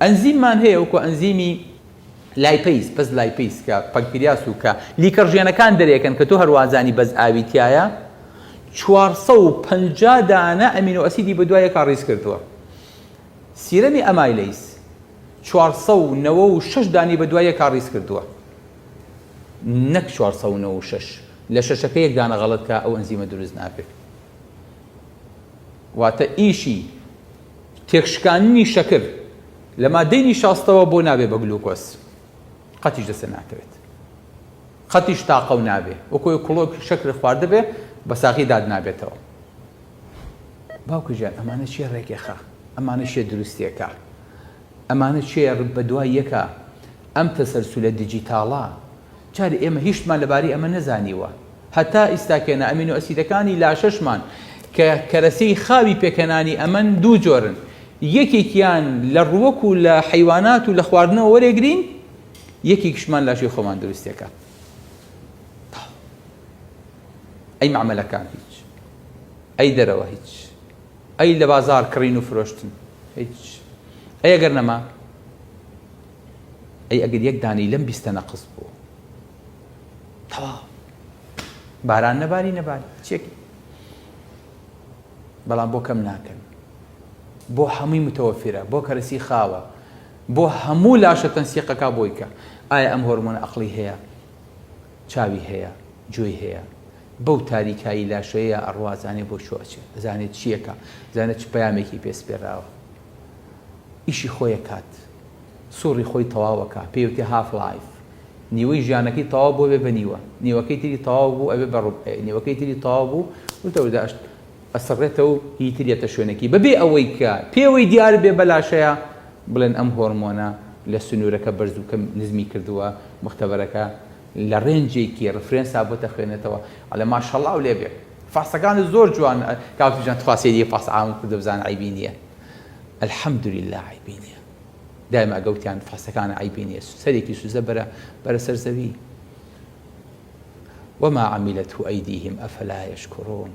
ئەنزیممان هەیە وەکو ئەنزیمی لایپەیس بەس لایپەیس کە پەنکریاس و کە لیکەڕژێنەکان دەرێکن کە تۆ هەروازانی بەز ئاویتیایە 450 دانە ئەمینۆ ئەسیدی بە دوای یەکا ڕیز کردووە. سیرەمی ئەمایلەیس 496 دانی بە دوای یەکا ڕیز کردووە، نەک 496 لە شەشەکە یەک دانە غەڵەت کە ئەو ئەنزیمە دروست نابێت. واتە ئیشی تێکشکاندنی شەکر لە مادەی نیشاستەوە بۆ نابێ بە گلوکۆز، قەتیش دەسەر ناکەوێت، قەتیش تاقە و نابێ، وەکۆی کڵۆک شەکر خواردە بێ بە ساقی داد نابێتەوە. باوکە گیان ئەمانە چیە ڕێکێخە، ئەمانە چیە دروستیەکە، ئەمانە چیە بە دوای یەکە، ئەم تەسەلسولە دیجیتاڵە جارێ ئێمە هیچمان لەبارەی ئەمە نەزانیوە. هەتا ئیستاکێنە ئەمینۆ ئەسیدەکانی لاشەشمان کە کەرەسەی خاوی پێکەنانی ئەمەن دوو جۆرن، یەکێکیان لە ڕووەک و لە حەیوانات و لە خواردنەوە وەرێگرین، یەکێکیشمان لاشەی خۆمان دروستیەکە. ئەی معمەلەکان هیچ، ئەی دەرەوە هیچ، ئەی لە بازار کڕین و فرۆشتن هیچ، ئەی ئەگەر نەما، ئەی ئەگەر یەک دانی لەم 20 نەقص بوو تەواو باران نەباری چێکی، بەڵام بۆ کەم ناکەن، بۆ هەمووی متەوەفرە، بۆ کەرەسی خاوە، بۆ هەموو لاشە تەنسیقەکە بۆی کە ئایا ئەم هۆرمۆنە ئەقڵی هەیە، چاوی هەیە، گوێی هەیە، بەو تاریکایی لاشەیە ئەڕوازانێ بۆ شۆچێ، زانێت چیەکە، زانێت چ پەیامێکی پێسپێراوە، ئیشی خۆیە کات، سوڕی خۆی تەواوەکە، پێوتێ هاف لایف، نیوەی ژیانەکەی تەواو بۆ بێ بە نیوە، نیوەکەی تری تەواو بوو ئەبێ بە ڕوبعێ، نیوەکەی تری تەواو بوو وتەورداشت ئەسڕێتەوە و هیتریەتە شوێنێکی بەبێ ئەوەی کە پێوەی دیار بێ بەلاشەیە بڵێن ئەم هۆرمۆنە لە سنوورەکە بەرزووکە نزمی کردووە، مختەبەرەکە لە ڕێنجێکی ڕفرێنسا بۆتە خوێنێتەوە، ئەڵێ ماشەڵڵا و لێ بێ. فاسەکان زۆر جوان کاکتیژان تواسێری فاس عام کردە بزان عیبی نییە، ئەلحەمدولیلا عیبی نییە، دایما گەوتیان فاسەکان عیبی نییە، سەرێکی سوزە بەرە سەرزەوی. وما عملته أيديهم أفلا يشكرون،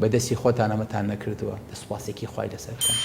بەدەستی خۆتان ئەمەتان نەکردووە، دەسوپاسێکی خوای لەسەر بکەن.